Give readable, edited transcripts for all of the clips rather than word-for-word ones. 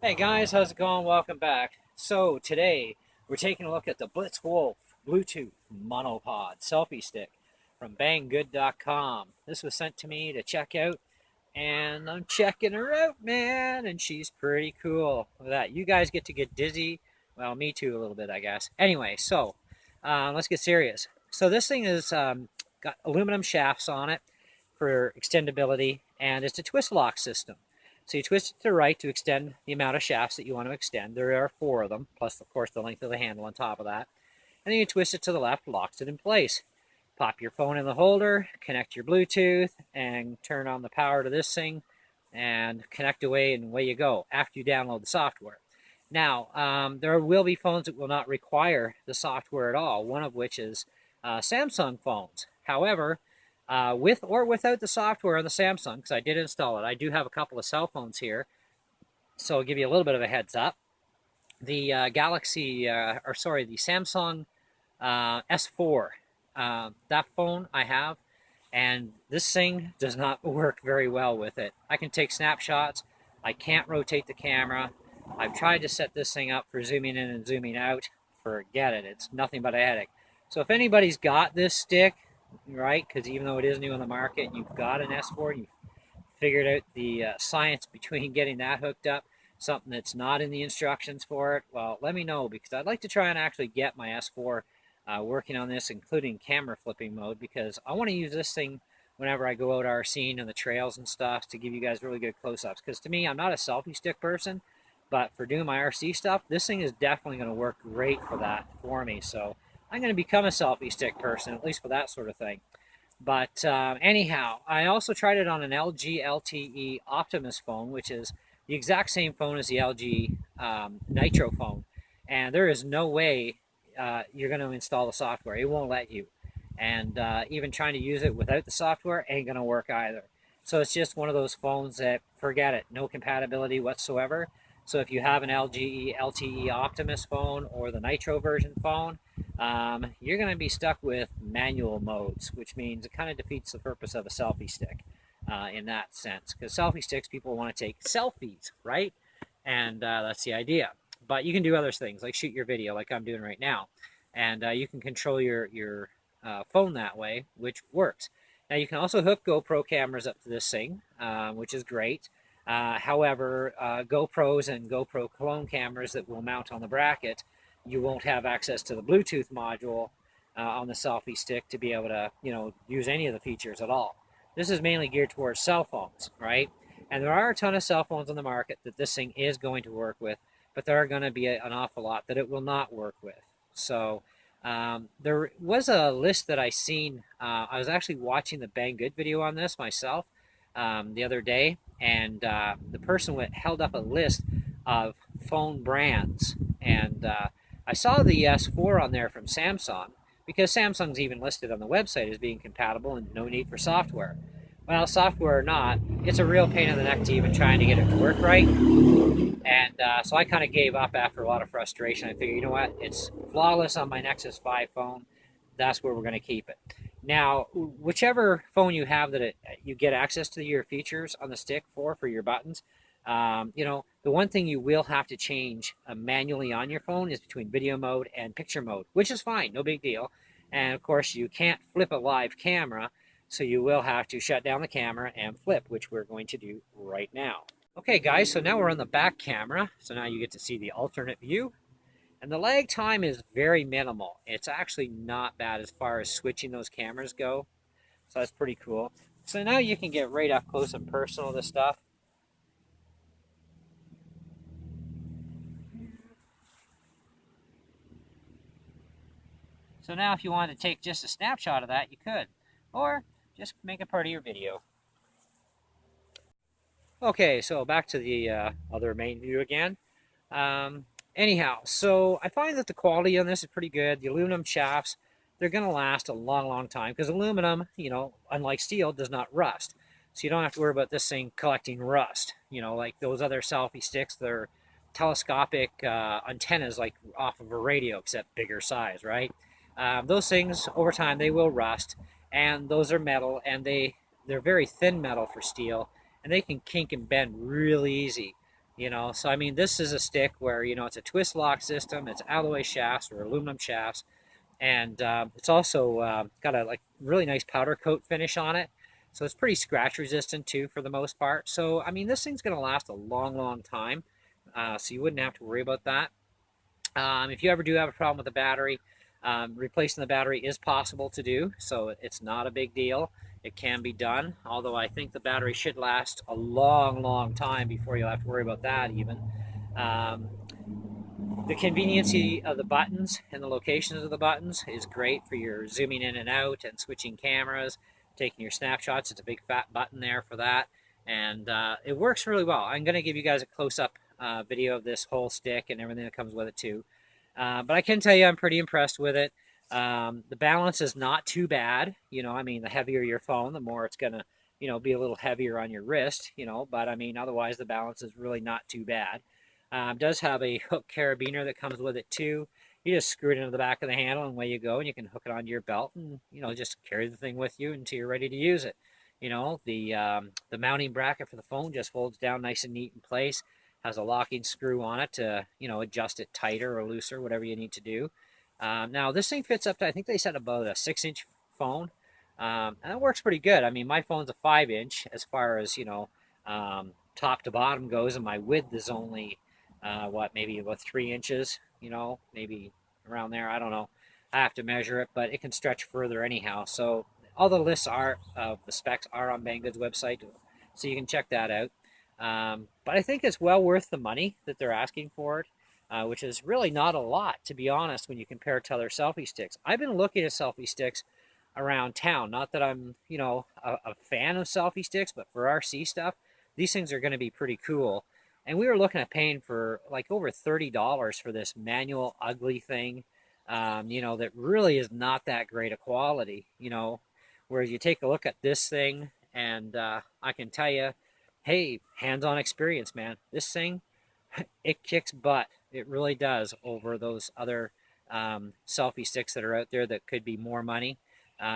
Hey guys, how's it going? Welcome back. So today we're taking a look at the BlitzWolf Bluetooth monopod selfie stick from banggood.com. This was sent to me to check out, and I'm checking her out, man, and she's pretty cool. Look at that. You guys get to get dizzy. Well, me too, a little bit, I guess. Anyway, so let's get serious. So this thing is got aluminum shafts on it for extendability, and it's a twist lock system. So you twist it to the right to extend the amount of shafts that you want to extend. There are four of them, plus, of course, the length of the handle on top of that. And then you twist it to the left, locks it in place. Pop your phone in the holder, connect your Bluetooth, and turn on the power to this thing, and connect away, and away you go after you download the software. Now, there will be phones that will not require the software at all, one of which is Samsung phones. However, with or without the software on the Samsung, because I did install it. I do have a couple of cell phones here, so I'll give you a little bit of a heads up. The the Samsung S4, that phone I have, and this thing does not work very well with it. I can take snapshots. I can't rotate the camera. I've tried to set this thing up for zooming in and zooming out. Forget it. It's nothing but a headache. So if anybody's got this stick, right, because even though it is new on the market, you've got an S4, you've figured out the science between getting that hooked up, something that's not in the instructions for it, well, let me know, because I'd like to try and actually get my S4 working on this, including camera flipping mode, because I want to use this thing whenever I go out RCing on the trails and stuff to give you guys really good close-ups. Because to me, I'm not a selfie stick person, but for doing my RC stuff, this thing is definitely going to work great for that for me. So I'm going to become a selfie stick person, at least for that sort of thing. But anyhow, I also tried it on an LG LTE Optimus phone, which is the exact same phone as the LG Nitro phone. And there is no way you're going to install the software. It won't let you. And even trying to use it without the software ain't going to work either. So it's just one of those phones that, forget it, no compatibility whatsoever. So if you have an LG LTE Optimus phone or the Nitro version phone, you're going to be stuck with manual modes, which means it kind of defeats the purpose of a selfie stick in that sense. Because selfie sticks, people want to take selfies, right? And that's the idea. But you can do other things, like shoot your video, like I'm doing right now. And you can control your phone that way, which works. Now, you can also hook GoPro cameras up to this thing, which is great. However, GoPros and GoPro clone cameras that will mount on the bracket, you won't have access to the Bluetooth module on the selfie stick to be able to, use any of the features at all. This is mainly geared towards cell phones, right? And there are a ton of cell phones on the market that this thing is going to work with, but there are going to be an awful lot that it will not work with. So there was a list that I seen. I was actually watching the Bang Good video on this myself the other day, and the person held up a list of phone brands, and I saw the S4 on there from Samsung, because Samsung's even listed on the website as being compatible and no need for software. Well, software or not, it's a real pain in the neck to even trying to get it to work right. And so I kind of gave up after a lot of frustration. I figured, you know what, it's flawless on my Nexus 5 phone. That's where we're going to keep it. Now, whichever phone you have that you get access to your features on the stick for your buttons, the one thing you will have to change manually on your phone is between video mode and picture mode, which is fine, no big deal. And of course, you can't flip a live camera, so you will have to shut down the camera and flip, which we're going to do right now. Okay, guys, so now we're on the back camera, so now you get to see the alternate view. And the lag time is very minimal. It's actually not bad as far as switching those cameras go. So that's pretty cool. So now you can get right up close and personal to stuff. So now if you wanted to take just a snapshot of that, you could. Or just make it part of your video. Okay, so back to the other main view again. Anyhow, so I find that the quality on this is pretty good. The aluminum shafts, they're going to last a long, long time, because aluminum, unlike steel, does not rust. So you don't have to worry about this thing collecting rust, like those other selfie sticks. They're telescopic antennas, like off of a radio, except bigger size, right? Those things, over time, they will rust, and those are metal, and they're very thin metal for steel, and they can kink and bend really easy. You know, so I mean, this is a stick where, you know, it's a twist lock system. It's alloy shafts or aluminum shafts, and it's also got a like really nice powder coat finish on it. So it's pretty scratch resistant too for the most part. So I mean, this thing's going to last a long, long time. So you wouldn't have to worry about that. If you ever do have a problem with the battery, replacing the battery is possible to do, so it's not a big deal. It can be done, although I think the battery should last a long, long time before you'll have to worry about that even. Um, the convenience of the buttons and the locations of the buttons is great for your zooming in and out and switching cameras, taking your snapshots. It's a big fat button there for that, and it works really well. I'm going to give you guys a close-up video of this whole stick and everything that comes with it too. But I can tell you I'm pretty impressed with it. The balance is not too bad. You know, I mean, the heavier your phone, the more it's going to, you know, be a little heavier on your wrist, you know, but I mean, otherwise the balance is really not too bad. Does have a hook carabiner that comes with it too. You just screw it into the back of the handle and away you go, and you can hook it onto your belt and, you know, just carry the thing with you until you're ready to use it. You know, the mounting bracket for the phone just folds down nice and neat in place. Has a locking screw on it to, you know, adjust it tighter or looser, whatever you need to do. Now this thing fits up to, I think they said about a 6-inch phone, and it works pretty good. I mean, my phone's a 5-inch as far as, you know, top to bottom goes, and my width is only what, maybe about 3 inches, you know, maybe around there. I don't know. I have to measure it, but it can stretch further anyhow. So all the lists are the specs are on Banggood's website, so you can check that out. But I think it's well worth the money that they're asking for it, which is really not a lot, to be honest, when you compare it to other selfie sticks. I've been looking at selfie sticks around town. Not that I'm, you know, a fan of selfie sticks, but for RC stuff, these things are going to be pretty cool. And we were looking at paying for like over $30 for this manual ugly thing, you know, that really is not that great a quality, you know. Whereas you take a look at this thing, and I can tell you, hey, hands-on experience, man. This thing, it kicks butt. It really does over those other selfie sticks that are out there that could be more money.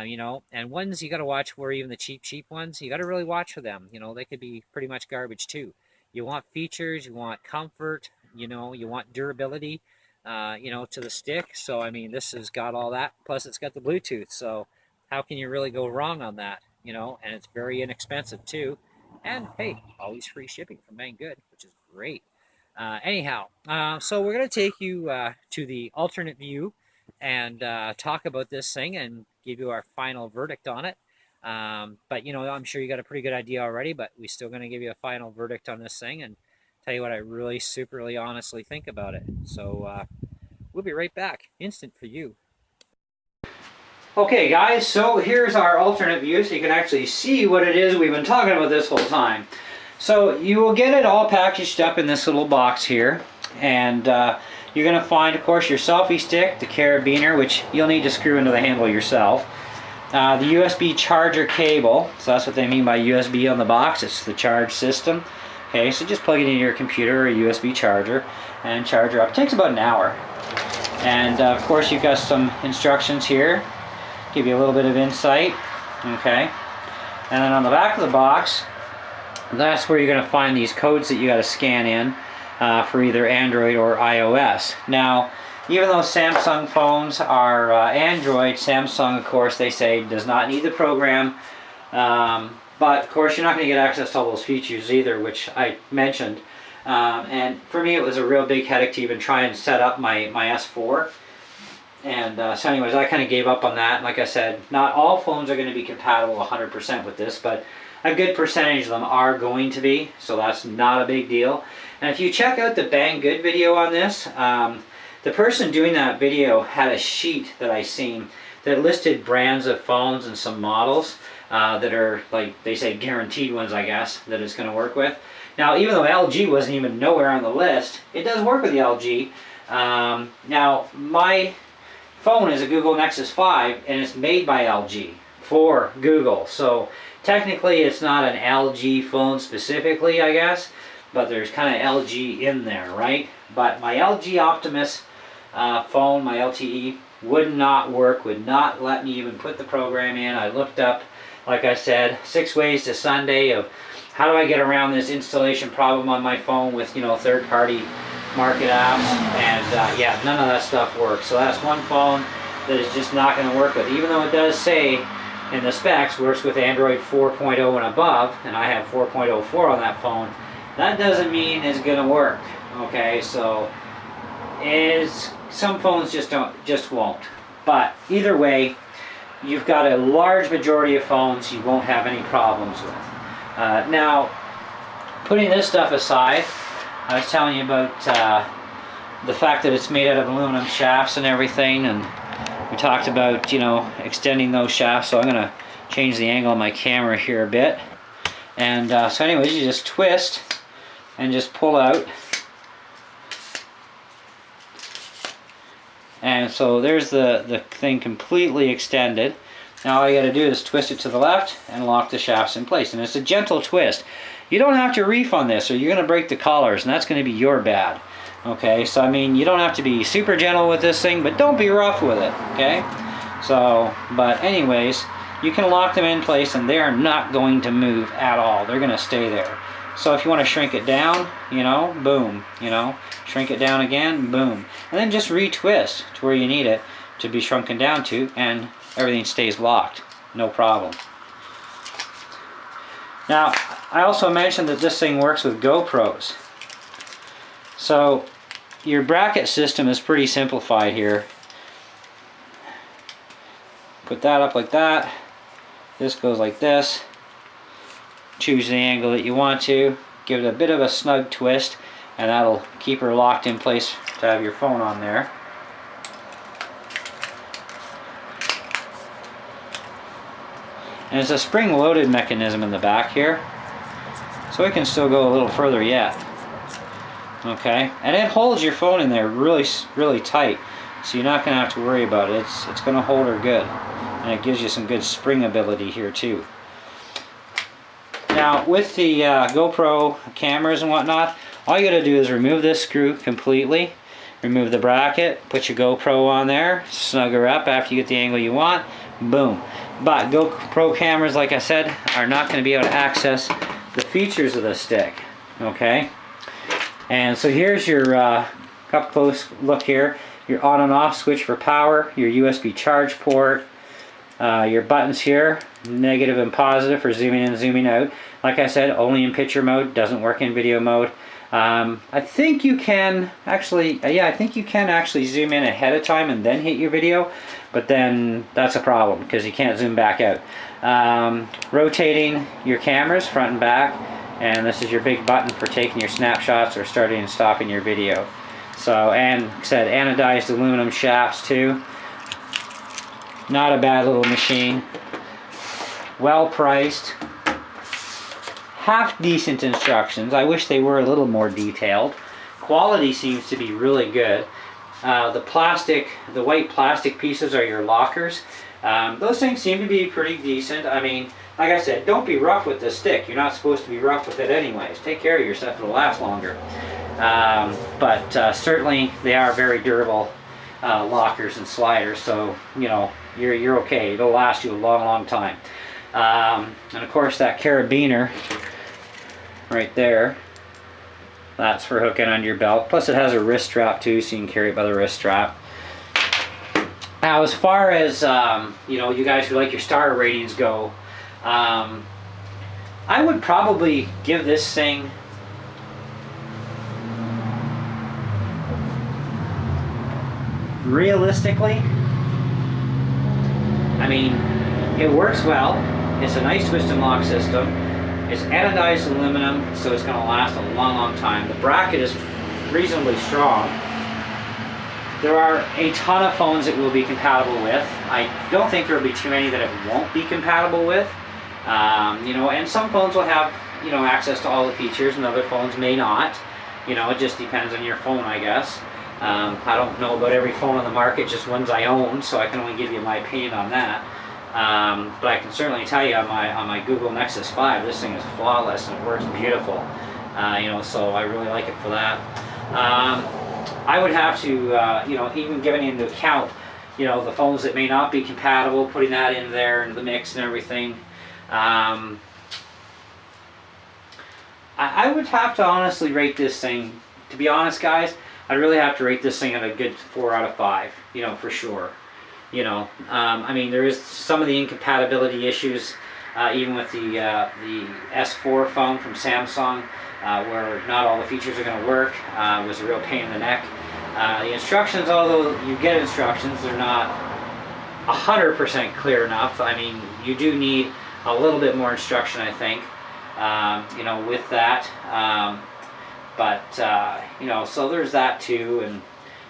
You know, and ones you got to watch for, even the cheap ones, you got to really watch for them. You know, they could be pretty much garbage too. You want features, you want comfort, you know, you want durability, you know, to the stick. So, I mean, this has got all that. Plus, it's got the Bluetooth. So, how can you really go wrong on that? You know, and it's very inexpensive too. And hey, always free shipping from Banggood, which is great. So we're going to take you to the alternate view and talk about this thing and give you our final verdict on it. But, you know, I'm sure you got a pretty good idea already, but we're still going to give you a final verdict on this thing and tell you what I really superly honestly think about it. So we'll be right back. Instant for you. Okay, guys, so here's our alternate view so you can actually see what it is we've been talking about this whole time. So you will get it all packaged up in this little box here, and you're going to find, of course, your selfie stick, the carabiner, which you'll need to screw into the handle yourself, the USB charger cable, so that's what they mean by USB on the box, it's the charge system. Okay, so just plug it into your computer or a USB charger and charge her up. It takes about an hour. And of course you've got some instructions here, give you a little bit of insight, okay? And then on the back of the box, that's where you're going to find these codes that you got to scan in for either Android or iOS. Now, even though Samsung phones are Android, Samsung, of course, they say does not need the program. But of course, you're not going to get access to all those features either, which I mentioned. And for me, it was a real big headache to even try and set up my S4. And so anyways, I kind of gave up on that. Like I said, not all phones are going to be compatible 100% with this, but a good percentage of them are going to be, so that's not a big deal. And if you check out the Banggood video on this, the person doing that video had a sheet that I seen that listed brands of phones and some models that are, like they say, guaranteed ones, I guess, that it's going to work with. Now, even though LG wasn't even nowhere on the list, it does work with the LG. Now, my phone is a Google Nexus 5, and it's made by LG for Google. So technically, it's not an LG phone specifically, I guess, but there's kind of LG in there, right? But my LG Optimus phone, my LTE, would not work, would not let me even put the program in. I looked up like I said, 6 ways to Sunday of how do I get around this installation problem on my phone with, you know, third-party market apps, and yeah, none of that stuff works. So that's one phone that is just not going to work with, even though it does say in the specs works with Android 4.0 and above, and I have 4.04 on that phone. That doesn't mean it's going to work. Okay, so some phones just won't. But either way, you've got a large majority of phones you won't have any problems with. Now, putting this stuff aside, I was telling you about the fact that it's made out of aluminum shafts and everything, and we talked about, you know, extending those shafts. So I'm going to change the angle of my camera here a bit. And so anyways, you just twist and just pull out. And so there's the thing completely extended. Now all you got to do is twist it to the left and lock the shafts in place. And it's a gentle twist. You don't have to reef on this or you're going to break the collars, and that's going to be your bad. Okay, so I mean, you don't have to be super gentle with this thing, but don't be rough with it, okay? So, but anyways, you can lock them in place and they are not going to move at all. They're going to stay there. So if you want to shrink it down, you know, boom, you know, shrink it down again, boom. And then just retwist to where you need it to be shrunken down to, and everything stays locked, no problem. Now, I also mentioned that this thing works with GoPros. So, your bracket system is pretty simplified here. Put that up like that. This goes like this. Choose the angle that you want to. Give it a bit of a snug twist, and that'll keep her locked in place to have your phone on there. And it's a spring-loaded mechanism in the back here, so it can still go a little further yet. Okay, and it holds your phone in there really tight, so you're not going to have to worry about it. It's going to hold her good, and it gives you some good spring ability here too. Now with the GoPro cameras and whatnot, all you got to do is remove this screw completely, remove the bracket, put your GoPro on there, snug her up after you get the angle you want, boom. But GoPro cameras, like I said, are not going to be able to access the features of the stick. Okay, and so here's your up close look here. Your on and off switch for power, your USB charge port, your buttons here, negative and positive for zooming in and zooming out. Like I said, only in picture mode, doesn't work in video mode. I think you can actually, yeah, I think you can actually zoom in ahead of time and then hit your video, but then that's a problem because you can't zoom back out. Rotating your cameras front and back, and this is your big button for taking your snapshots or starting and stopping your video. So, and like I said, anodized aluminum shafts too. Not a bad little machine. Well priced. Half decent instructions. I wish they were a little more detailed. Quality seems to be really good. The white plastic pieces are your lockers. Those things seem to be pretty decent. I mean, like I said, don't be rough with this stick. You're not supposed to be rough with it anyways. Take care of your stuff, it'll last longer. But certainly they are very durable lockers and sliders, so you know you're okay. It'll last you a long time. And of course that carabiner right there, that's for hooking under your belt. Plus it has a wrist strap too, so you can carry it by the wrist strap. Now as far as you know, you guys who like your star ratings go, I would probably give this thing realistically, I mean, it works well. It's a nice twist and lock system. It's anodized aluminum, so it's going to last a long time. The bracket is reasonably strong. There are a ton of phones it will be compatible with. I don't think there will be too many that it won't be compatible with. You know, and some phones will have, you know, access to all the features, and other phones may not. You know, it just depends on your phone, I guess. I don't know about every phone on the market, just ones I own, so I can only give you my opinion on that. But I can certainly tell you on my Google Nexus 5, this thing is flawless and it works beautiful. You know, so I really like it for that. I would have to, you know, even giving into account, you know, the phones that may not be compatible, putting that in there into the mix and everything. I would have to honestly rate this thing, to be honest guys, I'd really have to rate this thing at a good 4 out of 5, you know, for sure. You know, I mean, there is some of the incompatibility issues, even with the S4 phone from Samsung, where not all the features are going to work. It was a real pain in the neck. The instructions, although you get instructions, they're not 100% clear enough. I mean, you do need a little bit more instruction, I think, you know, with that. You know, so there's that too. And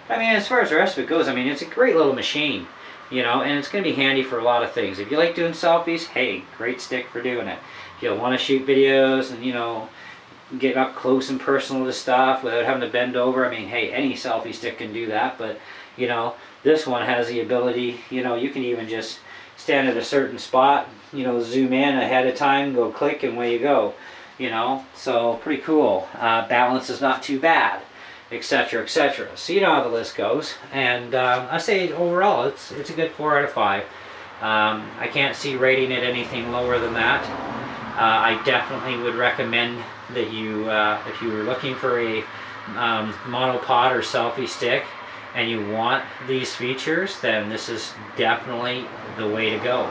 I mean, as far as the rest of it goes, I mean, it's a great little machine, you know, and it's going to be handy for a lot of things. If you like doing selfies, hey, great stick for doing it. If you want to shoot videos and, you know, get up close and personal to stuff without having to bend over, I mean, hey, any selfie stick can do that. But, you know, this one has the ability, you know, you can even just stand at a certain spot, you know, zoom in ahead of time, go click, and away you go, you know. So pretty cool. Balance is not too bad, etc., etc. So you know how the list goes. And I say overall it's a good 4 out of 5. I can't see rating it anything lower than that. I definitely would recommend that you, if you were looking for a monopod or selfie stick and you want these features, then this is definitely the way to go.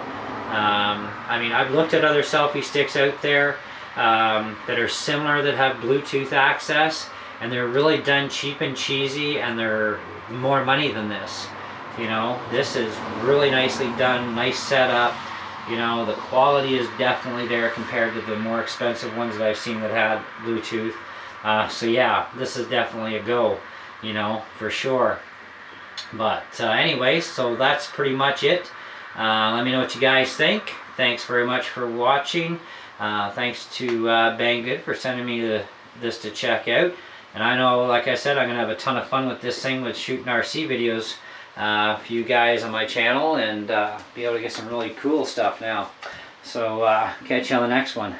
I mean, I've looked at other selfie sticks out there that are similar, that have Bluetooth access, and they're really done cheap and cheesy, and they're more money than this. You know, this is really nicely done, nice setup. You know, the quality is definitely there compared to the more expensive ones that I've seen that had Bluetooth. So yeah, this is definitely a go, you know, for sure. But anyways, so that's pretty much it. Let me know what you guys think. Thanks very much for watching. Thanks to Banggood for sending me this to check out. And I know, like I said, I'm going to have a ton of fun with this thing, with shooting RC videos for you guys on my channel, and be able to get some really cool stuff now. So catch you on the next one.